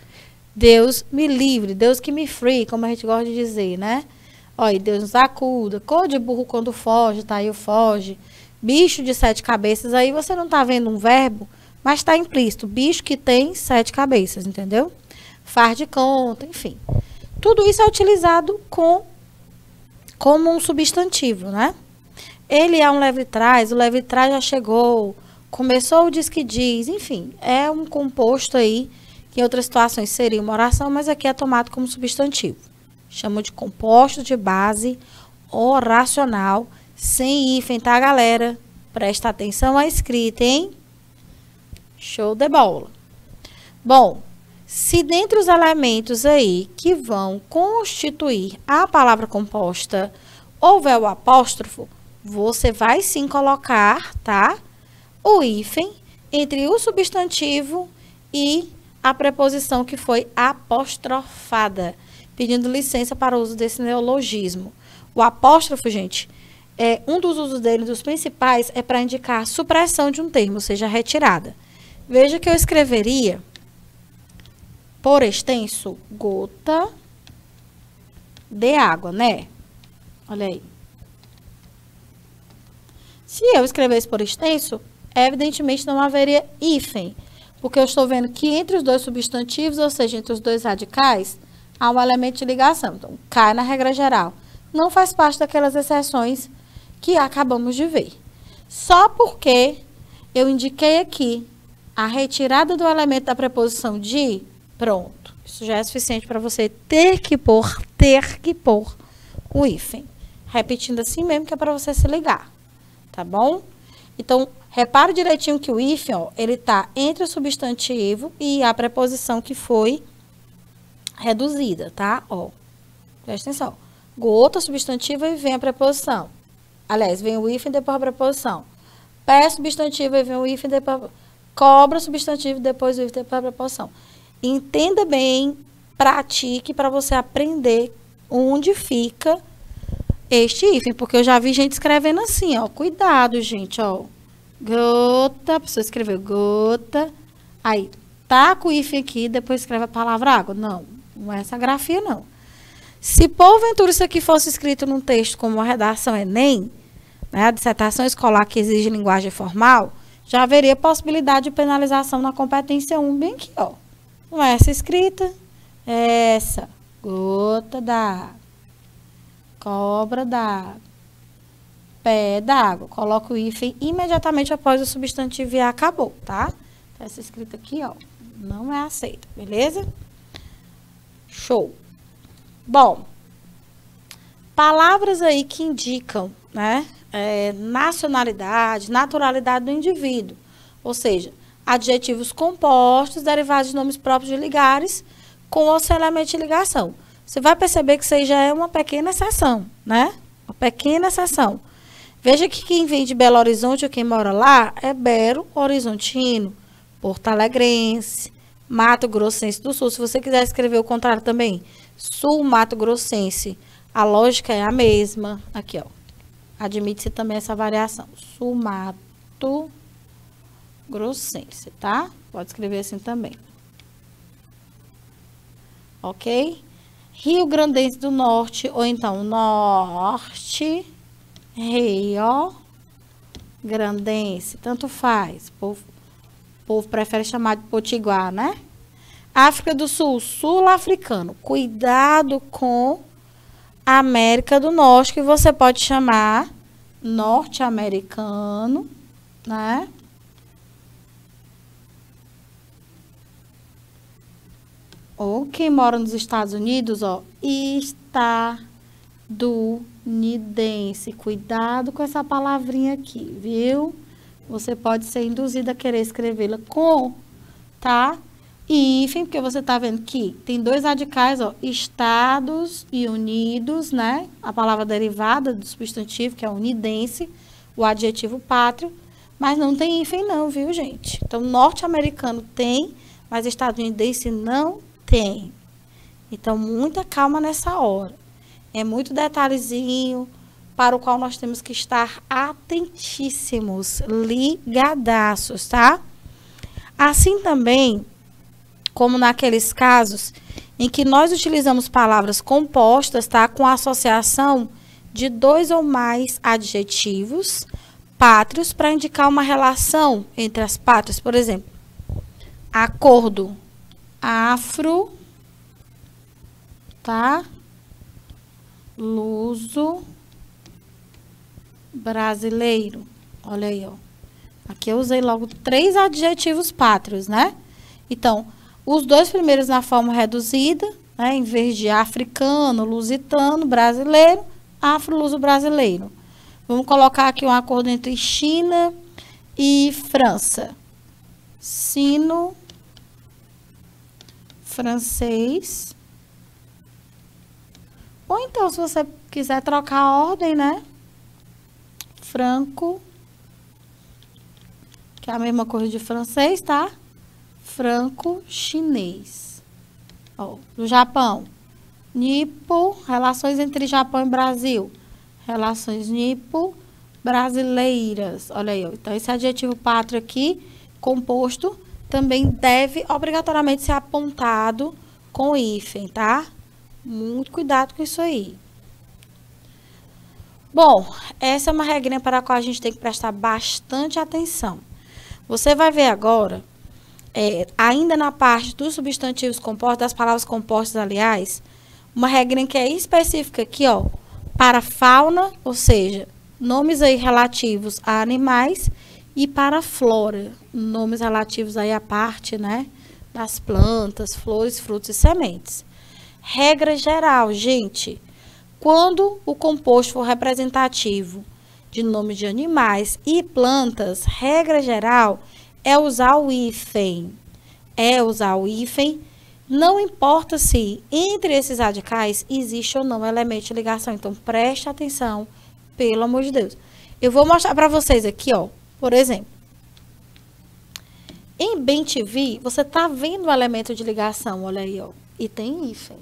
Deus me livre, Deus que me free, como a gente gosta de dizer, né? Olha, Deus nos acuda. Cor de burro quando foge, tá aí o foge. Bicho de 7 cabeças, aí você não tá vendo um verbo, mas está implícito. Bicho que tem 7 cabeças, entendeu? Faz de conta, enfim. Tudo isso é utilizado como um substantivo, né? Ele é um leve-trás, o leve-trás já chegou, começou o diz que diz, enfim. É um composto aí, que em outras situações seria uma oração, mas aqui é tomado como substantivo. Chamo de composto de base oracional, sem hífen, tá, galera? Presta atenção à escrita, hein? Show de bola. Bom, se dentre os elementos aí que vão constituir a palavra composta houver o apóstrofo, você vai sim colocar, tá? O hífen entre o substantivo e a preposição que foi apostrofada, pedindo licença para o uso desse neologismo. O apóstrofo, gente, um dos usos dele, dos principais, é para indicar a supressão de um termo, ou seja, a retirada. Veja que eu escreveria, por extenso, gota de água, né? Olha aí. Se eu escrevesse por extenso, evidentemente não haveria hífen, porque eu estou vendo que entre os 2 substantivos, ou seja, entre os 2 radicais, há um elemento de ligação. Então, cai na regra geral. Não faz parte daquelas exceções que acabamos de ver. Só porque eu indiquei aqui a retirada do elemento da preposição de, pronto. Isso já é suficiente para você ter que pôr o hífen. Repetindo assim mesmo, que é para você se ligar. Tá bom? Então, repare direitinho que o hífen, ó, ele está entre o substantivo e a preposição que foi reduzida, tá? Ó, presta atenção. Gota, substantivo, e vem a preposição. Aliás, vem o hífen depois a preposição. Pé, substantivo, e vem o hífen depois. Cobra, substantivo, depois o hífen depois a preposição. Entenda bem, pratique para você aprender onde fica este hífen, porque eu já vi gente escrevendo assim, ó. Cuidado, gente, ó. Gota, a pessoa escreveu gota. Aí, tá com o hífen aqui, depois escreve a palavra água. Não, não é essa grafia, não. Se porventura isso aqui fosse escrito num texto como a redação Enem, né, a dissertação escolar que exige linguagem formal, já haveria possibilidade de penalização na competência 1, bem aqui, ó. Não é essa escrita, é essa. Gota d'água. Cobra d'água. Pé d'água. Coloca o hífen imediatamente após o substantivo e acabou, tá? Então, essa escrita aqui, ó, não é aceita, beleza? Show. Bom, palavras aí que indicam, né, nacionalidade, naturalidade do indivíduo. Ou seja, adjetivos compostos derivados de nomes próprios de lugares com o seu elemento de ligação. Você vai perceber que isso aí já é uma pequena exceção, né? Uma pequena exceção. Veja que quem vem de Belo Horizonte ou quem mora lá é Belo Horizontino, Porto Alegrense, Mato Grossense do Sul. Se você quiser escrever o contrário também, Sul Mato Grossense, a lógica é a mesma. Aqui, ó. Admite-se também essa variação. Sul Mato Grossense, tá? Pode escrever assim também. Ok? Rio Grandense do Norte, ou então Norte, Rio Grandense, tanto faz. O povo prefere chamar de potiguar, né? África do Sul, sul-africano. Cuidado com a América do Norte, que você pode chamar norte-americano, né? Ou quem mora nos Estados Unidos, ó, estadunidense. Cuidado com essa palavrinha aqui, viu? Você pode ser induzida a querer escrevê-la com, tá? E hífen, porque você tá vendo que tem dois radicais, ó, Estados e Unidos, né? A palavra derivada do substantivo, que é unidense, o adjetivo pátrio, mas não tem hífen não, viu, gente? Então, norte-americano tem, mas estadunidense não tem. Então, muita calma nessa hora. É muito detalhezinho para o qual nós temos que estar atentíssimos, ligadaços, tá? Assim também, como naqueles casos em que nós utilizamos palavras compostas, tá? Com a associação de dois ou mais adjetivos pátrios para indicar uma relação entre as pátrias. Por exemplo, acordo, afro, tá? Luso, brasileiro. Olha aí, ó. Aqui eu usei logo 3 adjetivos pátrios, né? Então, os dois primeiros na forma reduzida, né? Em vez de africano, lusitano, brasileiro, afro-luso brasileiro. Vamos colocar aqui um acordo entre China e França. Sino, francês. Ou então, se você quiser trocar a ordem, né? Franco, que é a mesma coisa de francês, tá? Franco-chinês. Ó, do Japão. Nipo, relações entre Japão e Brasil. Relações nipo-brasileiras. Olha aí, ó. Então, esse adjetivo pátrio aqui, composto, também deve obrigatoriamente ser apontado com hífen, tá? Muito cuidado com isso aí. Bom, essa é uma regrinha para a qual a gente tem que prestar bastante atenção. Você vai ver agora, ainda na parte dos substantivos compostos, das palavras compostas, aliás, uma regrinha que é específica aqui, ó, para fauna, ou seja, nomes aí relativos a animais, e para flora, nomes relativos aí à parte, né, das plantas, flores, frutos e sementes. Regra geral, gente, quando o composto for representativo de nomes de animais e plantas, regra geral é usar o hífen. Não importa se entre esses radicais existe ou não elemento de ligação. Então, preste atenção, pelo amor de Deus. Eu vou mostrar para vocês aqui, ó, por exemplo. Em bem-te-vi, você tá vendo o elemento de ligação, olha aí, ó, e tem hífen.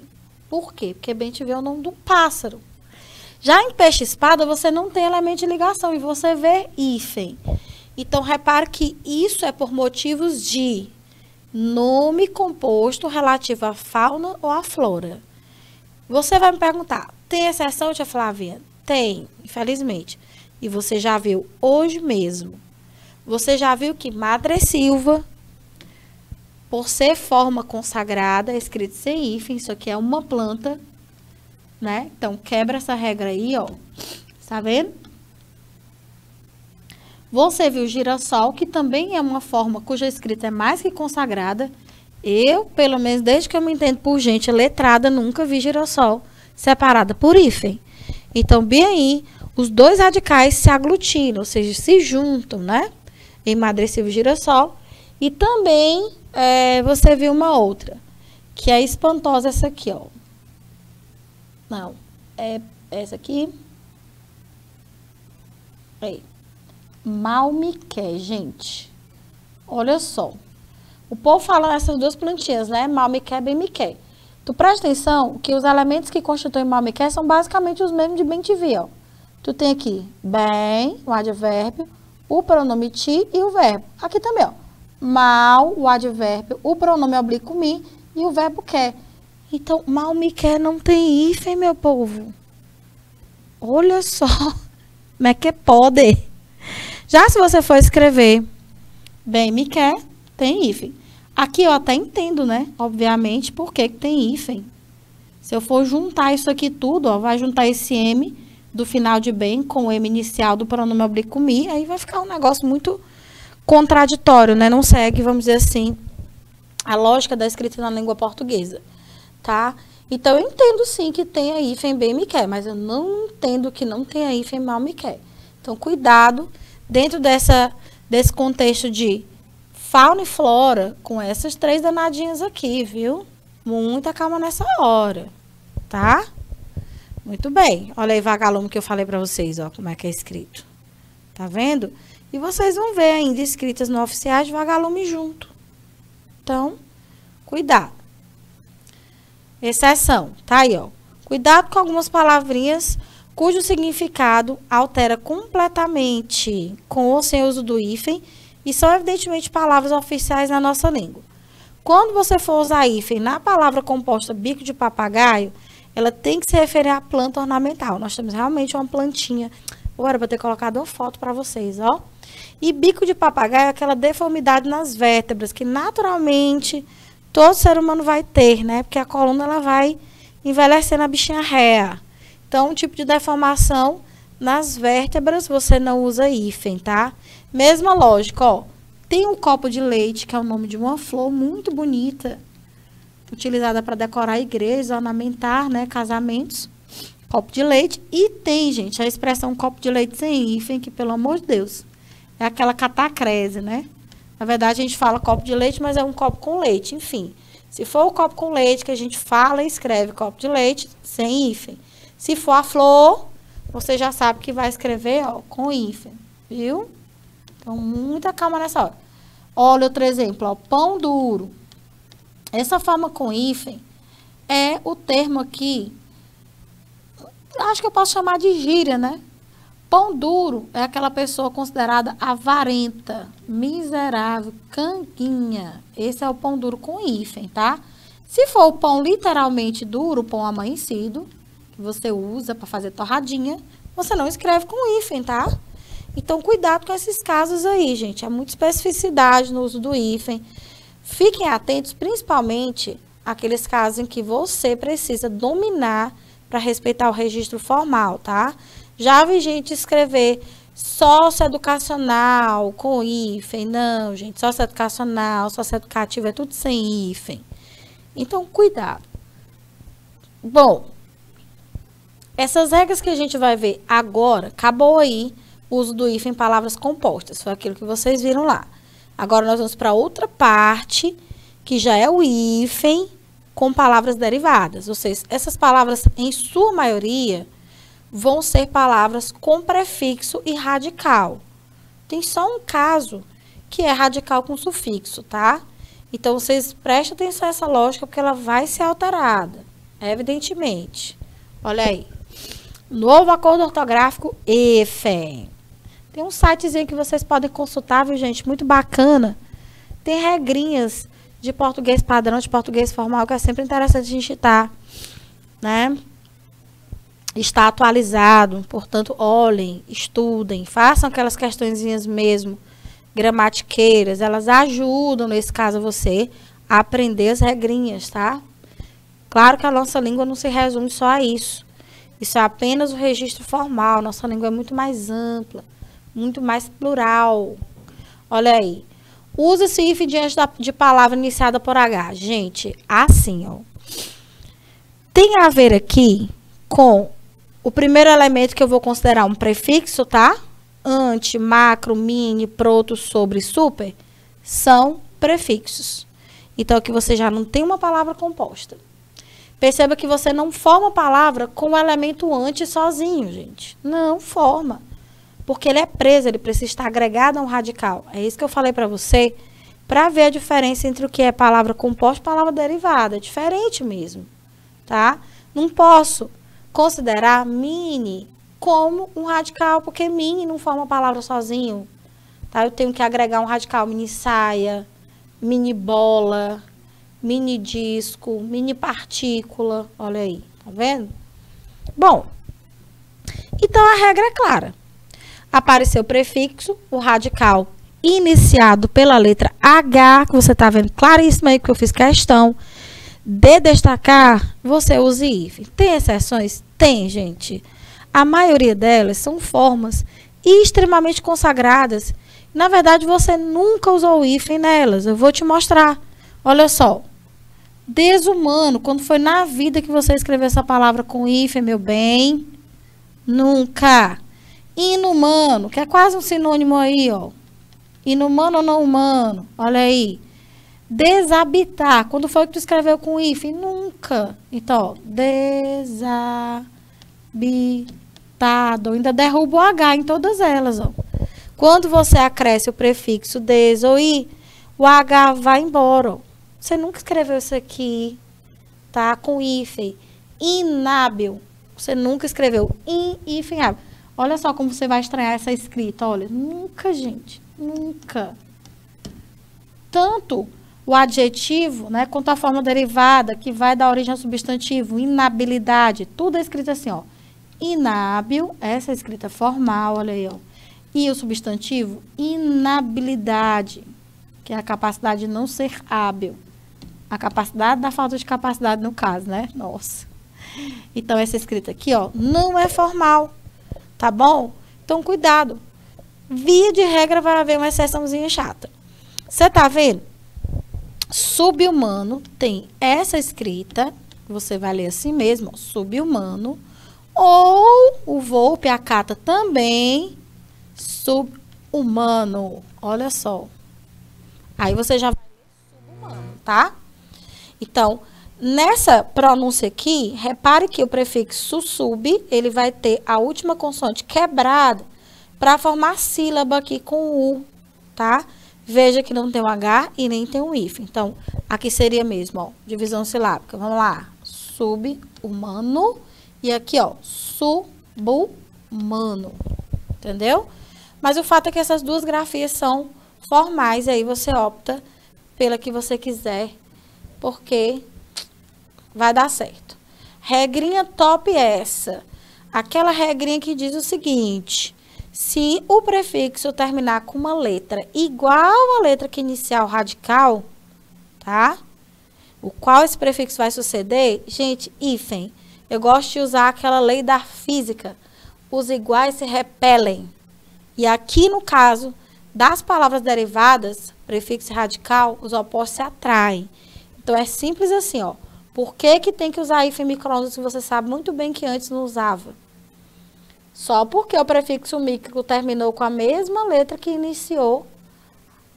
Por quê? Porque bem-te-vi é o nome do pássaro. Já em peixe-espada, você não tem elemento de ligação e você vê hífen. Então, repare que isso é por motivos de nome composto relativo à fauna ou à flora. Você vai me perguntar, tem exceção, tia Flávia? Tem, infelizmente. E você já viu hoje mesmo. Você já viu que Madre Silva, por ser forma consagrada, é escrito sem hífen, isso aqui é uma planta, né? Então, quebra essa regra aí, ó. Tá vendo? Você viu girassol, que também é uma forma cuja escrita é mais que consagrada. Eu, pelo menos, desde que eu me entendo por gente letrada, nunca vi girassol separada por hífen. Então, bem aí, os dois radicais se aglutinam, ou seja, se juntam, né? Em Madre Silva e girassol. E também, você viu uma outra, que é espantosa essa aqui, ó. Não, é essa aqui. Aí. Mal me quer, gente. Olha só. O povo fala essas duas plantinhas, né? Mal me quer, bem me quer. Tu presta atenção que os elementos que constituem mal me quer são basicamente os mesmos de bem te vi, ó. Tu tem aqui bem, o advérbio, o pronome ti e o verbo. Aqui também, ó. Mal, o advérbio, o pronome oblíquo me e o verbo quer. Então, mal me quer não tem hífen, meu povo. Olha só. Como é que pode? Já se você for escrever bem me quer, tem hífen. Aqui eu até entendo, né? Obviamente, por que tem hífen. Se eu for juntar isso aqui tudo, ó, vai juntar esse M do final de bem com o M inicial do pronome oblíquo me, aí vai ficar um negócio muito contraditório, né? Não segue, vamos dizer assim, a lógica da escrita na língua portuguesa, tá? Então, eu entendo sim que tenha hífen bem me quer, mas eu não entendo que não tenha hífen mal me quer. Então, cuidado dentro desse contexto de fauna e flora com essas 3 danadinhas aqui, viu? Muita calma nessa hora, tá? Muito bem. Olha aí, vagalume, que eu falei para vocês, ó, como é que é escrito. Tá vendo? E vocês vão ver ainda escritas no oficiais de vagalume junto. Então, cuidado. Exceção, tá aí, ó. Cuidado com algumas palavrinhas cujo significado altera completamente com ou sem uso do hífen e são evidentemente palavras oficiais na nossa língua. Quando você for usar hífen na palavra composta bico de papagaio, ela tem que se referir à planta ornamental. Nós temos realmente uma plantinha. Agora, vou ter colocado uma foto para vocês, ó. E bico de papagaio é aquela deformidade nas vértebras que naturalmente todo ser humano vai ter, né? Porque a coluna ela vai envelhecer na bichinha réa. Então, um tipo de deformação nas vértebras, você não usa hífen, tá? Mesma lógica, ó. Tem um copo de leite, que é o nome de uma flor muito bonita, utilizada para decorar igrejas, ornamentar, né? Casamentos. Copo de leite. E tem, gente, a expressão copo de leite sem hífen, que, pelo amor de Deus, é aquela catacrese, né? Na verdade, a gente fala copo de leite, mas é um copo com leite, enfim. Se for o copo com leite que a gente fala e escreve copo de leite, sem hífen. Se for a flor, você já sabe que vai escrever, ó, com hífen, viu? Então, muita calma nessa hora. Olha outro exemplo, ó, pão duro. Essa forma com hífen é o termo aqui, acho que eu posso chamar de gíria, né? Pão duro é aquela pessoa considerada avarenta, miserável, canguinha. Esse é o pão duro com hífen, tá? Se for o pão literalmente duro, pão amanhecido, que você usa para fazer torradinha, você não escreve com hífen, tá? Então, cuidado com esses casos aí, gente. Há muita especificidade no uso do hífen. Fiquem atentos, principalmente, àqueles casos em que você precisa dominar para respeitar o registro formal, tá? Já vi gente escrever socioeducacional com hífen. Não, gente, socioeducacional, socioeducativo é tudo sem hífen. Então, cuidado. Bom, essas regras que a gente vai ver agora, acabou aí o uso do hífen em palavras compostas. Foi aquilo que vocês viram lá. Agora, nós vamos para outra parte, que já é o hífen com palavras derivadas. Ou seja, essas palavras, em sua maioria, vão ser palavras com prefixo e radical. Tem só um caso que é radical com sufixo, tá? Então, vocês prestem atenção a essa lógica, porque ela vai ser alterada, evidentemente. Olha aí. Novo acordo ortográfico, hífen. Tem um sitezinho que vocês podem consultar, viu, gente? Muito bacana. Tem regrinhas de português padrão, de português formal, que é sempre interessante a gente estar, né? Está atualizado, portanto, olhem, estudem, façam aquelas questõezinhas mesmo, gramatiqueiras, elas ajudam, nesse caso, você a aprender as regrinhas, tá? Claro que a nossa língua não se resume só a isso. Isso é apenas o registro formal, nossa língua é muito mais ampla, muito mais plural. Olha aí. Usa-se hífen diante de palavra iniciada por H. Gente, assim, ó. Tem a ver aqui com o primeiro elemento que eu vou considerar um prefixo, tá? Ante, macro, mini, proto, sobre, super, são prefixos. Então, aqui você já não tem uma palavra composta. Perceba que você não forma palavra com o elemento ante sozinho, gente. Não forma. Porque ele é preso, ele precisa estar agregado a um radical. É isso que eu falei para você, para ver a diferença entre o que é palavra composta e palavra derivada. É diferente mesmo, tá? Não posso considerar mini como um radical, porque mini não forma palavra sozinho, tá? Eu tenho que agregar um radical, mini saia, mini bola, mini disco, mini partícula, olha aí, tá vendo? Bom, então a regra é clara. Apareceu o prefixo, o radical iniciado pela letra H, que você tá vendo claríssimo aí, que eu fiz questão de destacar, você usa hífen. Tem exceções? Tem, gente. A maioria delas são formas extremamente consagradas. Na verdade, você nunca usou o hífen nelas. Eu vou te mostrar Olha só. Desumano, quando foi na vida que você escreveu essa palavra com hífen, meu bem? Nunca. Inumano, que é quase um sinônimo aí, ó. Inumano ou não humano? Olha aí. Desabitar, quando foi que tu escreveu com hífen? Nunca. Então, ó, desabitado. Ainda derruba o H em todas elas, ó. Quando você acresce o prefixo des ou i, o H vai embora, ó. Você nunca escreveu isso aqui, tá? Com hífen. Inábil. Você nunca escreveu hífen hábil. Olha só como você vai estranhar essa escrita. Olha, nunca, gente. Nunca. Tanto o adjetivo, né? Quanto a forma derivada, que vai dar origem ao substantivo. Inabilidade. Tudo é escrito assim, ó. Inábil. Essa é a escrita formal, olha aí, ó. E o substantivo, inabilidade. Que é a capacidade de não ser hábil. A capacidade da falta de capacidade, no caso, né? Nossa. Então, essa escrita aqui, ó, não é formal. Tá bom? Então, cuidado. Via de regra, vai haver uma exceçãozinha chata. Você tá vendo? Subhumano tem essa escrita. Você vai ler assim mesmo, ó, subhumano. Ou o Volpe acata também subhumano. Olha só. Aí você já vai ler subhumano, tá? Então, nessa pronúncia aqui, repare que o prefixo sub, ele vai ter a última consoante quebrada para formar sílaba aqui com U, tá? Veja que não tem um H e nem tem um hífen. Então, aqui seria mesmo, ó, divisão silábica. Vamos lá. Subhumano e aqui, ó, subhumano. Entendeu? Mas o fato é que essas duas grafias são formais, e aí você opta pela que você quiser, porque vai dar certo. Regrinha top essa. Aquela regrinha que diz o seguinte: se o prefixo terminar com uma letra igual à letra que inicia o radical, tá? O qual esse prefixo vai suceder? Gente, hífen. Eu gosto de usar aquela lei da física. Os iguais se repelem. E aqui, no caso das palavras derivadas, prefixo radical, os opostos se atraem. Então, é simples assim, ó. Por que que tem que usar hífen micro-ondas se você sabe muito bem que antes não usava? Só porque o prefixo micro terminou com a mesma letra que iniciou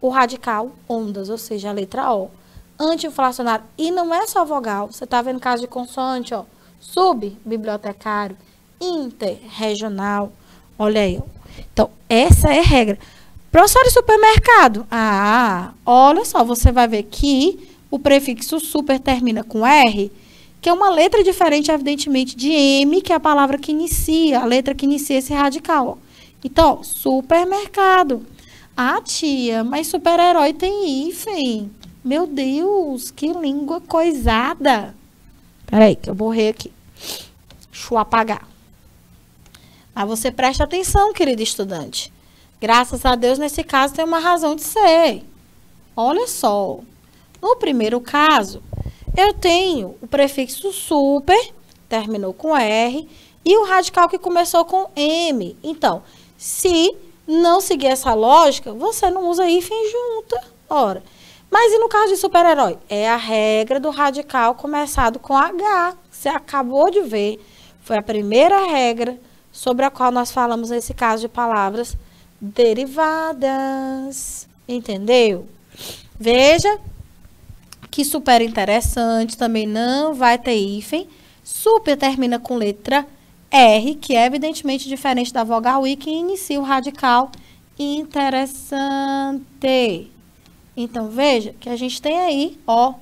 o radical ondas, ou seja, a letra O. Anti-inflacionário. E não é só vogal. Você tá vendo caso de consoante, ó. Sub, bibliotecário. Inter, regional. Olha aí, ó. Então, essa é a regra. Professor de supermercado. Ah, olha só, você vai ver que o prefixo super termina com R, que é uma letra diferente, evidentemente, de M, que é a palavra que inicia, a letra que inicia esse radical. Ó. Então, ó, supermercado. Ah, tia, mas super-herói tem hífen. Meu Deus, que língua coisada. Peraí, que eu borrei aqui. Deixa eu apagar. Mas você presta atenção, querido estudante. Graças a Deus, nesse caso, tem uma razão de ser. Olha só. No primeiro caso, eu tenho o prefixo super, terminou com R, e o radical que começou com M. Então, se não seguir essa lógica, você não usa hífen junta. Ora, mas e no caso de super-herói? É a regra do radical começado com H. Você acabou de ver. Foi a primeira regra sobre a qual nós falamos nesse caso de palavras derivadas. Entendeu? Veja que super interessante, também não vai ter hífen. Super termina com letra R, que é evidentemente diferente da vogal I, que inicia o radical. Interessante. Então, veja que a gente tem aí, ó,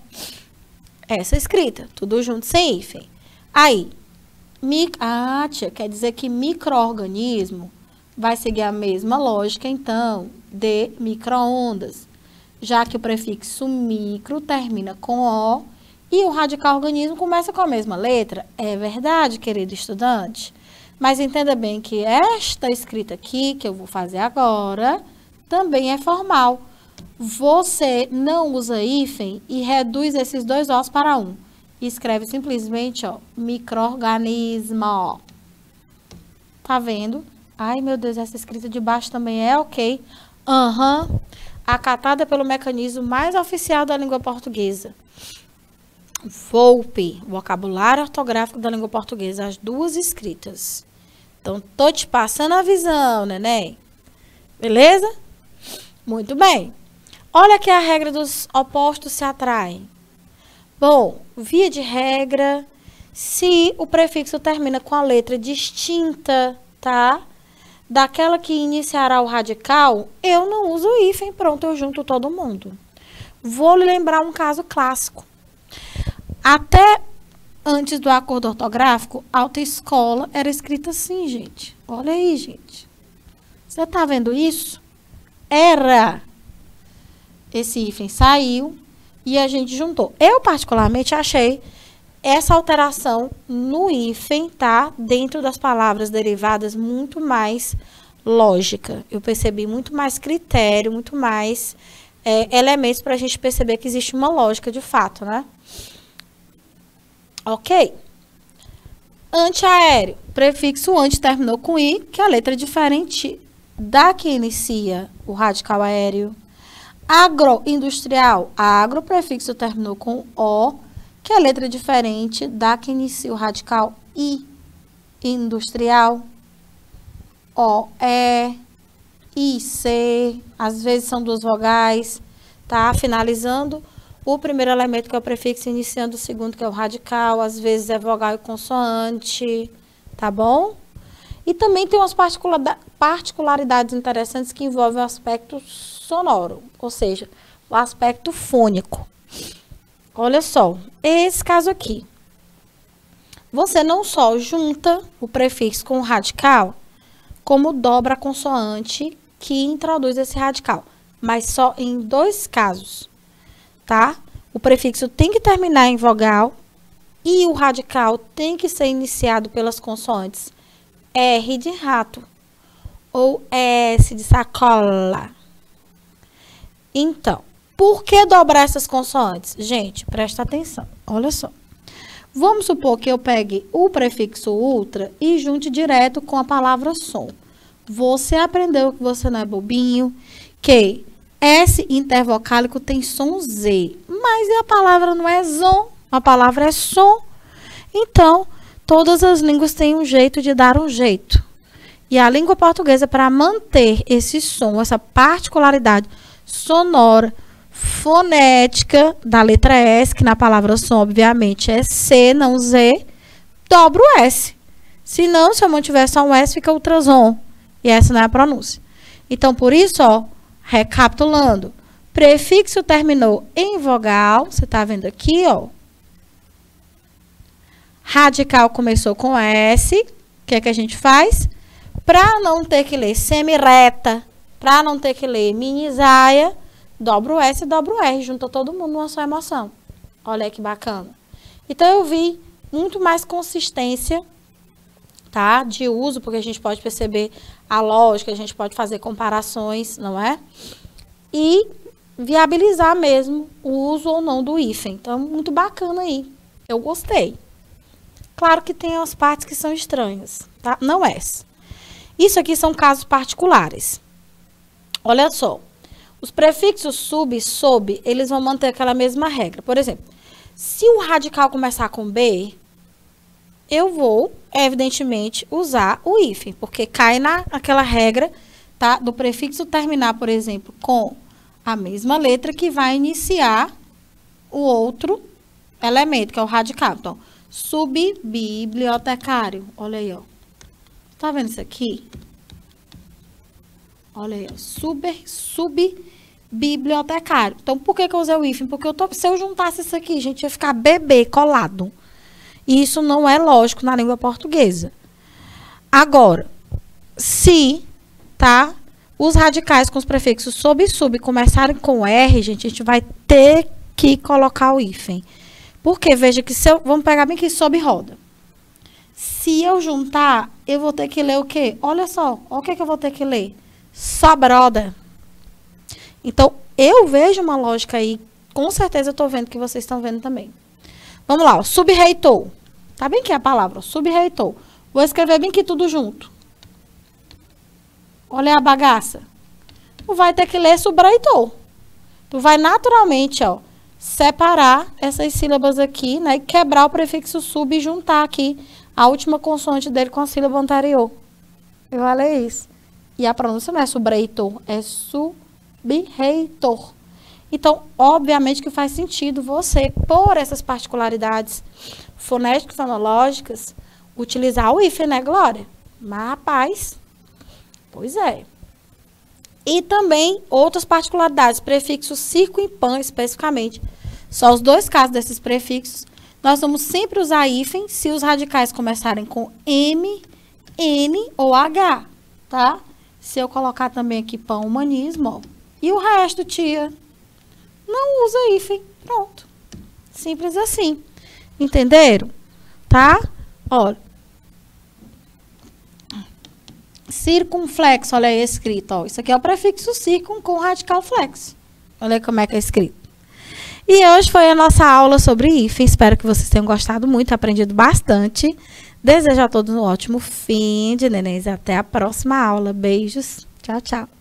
essa escrita, tudo junto, sem hífen. Aí, tia, quer dizer que micro-organismo vai seguir a mesma lógica, então, de micro-ondas. Já que o prefixo micro termina com O e o radical organismo começa com a mesma letra. É verdade, querido estudante? Mas entenda bem que esta escrita aqui, que eu vou fazer agora, também é formal. Você não usa hífen e reduz esses dois Os para um. E escreve simplesmente, ó, micro-organismo. Tá vendo? Ai, meu Deus, essa escrita de baixo também é ok. Aham. acatada pelo mecanismo mais oficial da língua portuguesa. VOLPE, vocabulário ortográfico da língua portuguesa, as duas escritas. Então, tô te passando a visão, neném. Beleza? Muito bem. Olha aqui a regra dos opostos se atraem. Bom, via de regra, se o prefixo termina com a letra distinta, tá? Daquela que iniciará o radical, eu não uso o hífen, pronto, eu junto todo mundo. Vou lhe lembrar um caso clássico. Até antes do acordo ortográfico, autoescola era escrita assim, gente. Olha aí, gente. Você tá vendo isso? Era. Esse hífen saiu e a gente juntou. Eu, particularmente, achei essa alteração no hífen, tá? Dentro das palavras derivadas, muito mais lógica. Eu percebi muito mais critério, muito mais elementos para a gente perceber que existe uma lógica de fato, né? Ok. Antiaéreo. Prefixo anti terminou com i, que é a letra diferente da que inicia o radical aéreo. Agroindustrial. Agro, prefixo terminou com o, que é a letra diferente da que inicia o radical i. Industrial. O, E, I, C. Às vezes são duas vogais, tá? Finalizando o primeiro elemento, que é o prefixo, iniciando o segundo, que é o radical. Às vezes é vogal e consoante, tá bom? E também tem umas particularidades interessantes que envolvem o aspecto sonoro, ou seja, o aspecto fônico. Olha só, esse caso aqui. Você não só junta o prefixo com o radical, como dobra a consoante que introduz esse radical, mas só em dois casos, tá? O prefixo tem que terminar em vogal e o radical tem que ser iniciado pelas consoantes R de rato ou S de sacola. Então, por que dobrar essas consoantes? Gente, presta atenção, olha só. Vamos supor que eu pegue o prefixo ultra e junte direto com a palavra som. Você aprendeu que você não é bobinho, que S intervocálico tem som Z, mas a palavra não é zon, a palavra é som. Então, todas as línguas têm um jeito de dar um jeito. E a língua portuguesa, para manter esse som, essa particularidade sonora, fonética da letra S, que na palavra som, obviamente, é C, não Z, dobra o S. Senão, se eu mantiver só um S, fica ultrasom. E essa não é a pronúncia. Então, por isso, ó, recapitulando, prefixo terminou em vogal, você tá vendo aqui, ó. Radical começou com S, o que é que a gente faz? Para não ter que ler semi-reta, para não ter que ler mini-saia, dobra o S e dobra o R, junta todo mundo numa só emoção. Olha aí que bacana. Então, eu vi muito mais consistência, tá? De uso, porque a gente pode perceber a lógica, a gente pode fazer comparações, não é? E viabilizar mesmo o uso ou não do hífen. Então, muito bacana aí. Eu gostei. Claro que tem as partes que são estranhas, tá? Não é. Isso aqui são casos particulares. Olha só. Os prefixos sub e sob, eles vão manter aquela mesma regra. Por exemplo, se o radical começar com B, eu vou, evidentemente, usar o hífen, porque cai naquela regra, tá? Do prefixo terminar, por exemplo, com a mesma letra que vai iniciar o outro elemento, que é o radical. Então, subbibliotecário. Olha aí, ó. Tá vendo isso aqui? Olha aí, ó. Subbibliotecário. Então, por que eu usei o hífen? Porque se eu juntasse isso aqui, gente, ia ficar bebê colado. E isso não é lógico na língua portuguesa. Agora, se, tá, os radicais com os prefixos sob e sub começarem com R, gente, a gente vai ter que colocar o hífen. Porque, veja que se eu... Vamos pegar bem aqui sob roda. Se eu juntar, eu vou ter que ler o quê? Olha só, olha o que eu vou ter que ler. Sobroda. Então, eu vejo uma lógica aí. Com certeza eu estou vendo que vocês estão vendo também. Vamos lá, ó, subreitor. Tá bem que é a palavra, ó, subreitor. Vou escrever bem que tudo junto. Olha a bagaça. Vai ter que ler subreitor. tu vai naturalmente, ó, separar essas sílabas aqui, né? E quebrar o prefixo sub e juntar aqui a última consoante dele com a sílaba anterior. Eu falei isso. E a pronúncia não é subreitor, é subreitor. Então, obviamente que faz sentido você, por essas particularidades fonético-fonológicas, utilizar o hífen, né, Glória? Mas, rapaz, pois é. E também outras particularidades, prefixo circo e pan, especificamente. Só os dois casos desses prefixos, nós vamos sempre usar hífen se os radicais começarem com M, N ou H, tá? Se eu colocar também aqui pão humanismo, ó, e o resto, tia, não usa hífen. Pronto. Simples assim. Entenderam? Tá? Olha. Circunflexo, olha aí escrito, ó. Isso aqui é o prefixo circun com radical flexo. Olha aí como é que é escrito. E hoje foi a nossa aula sobre hífen. Espero que vocês tenham gostado muito, aprendido bastante. Desejo a todos um ótimo fim de nenéns. Até a próxima aula. Beijos. Tchau, tchau.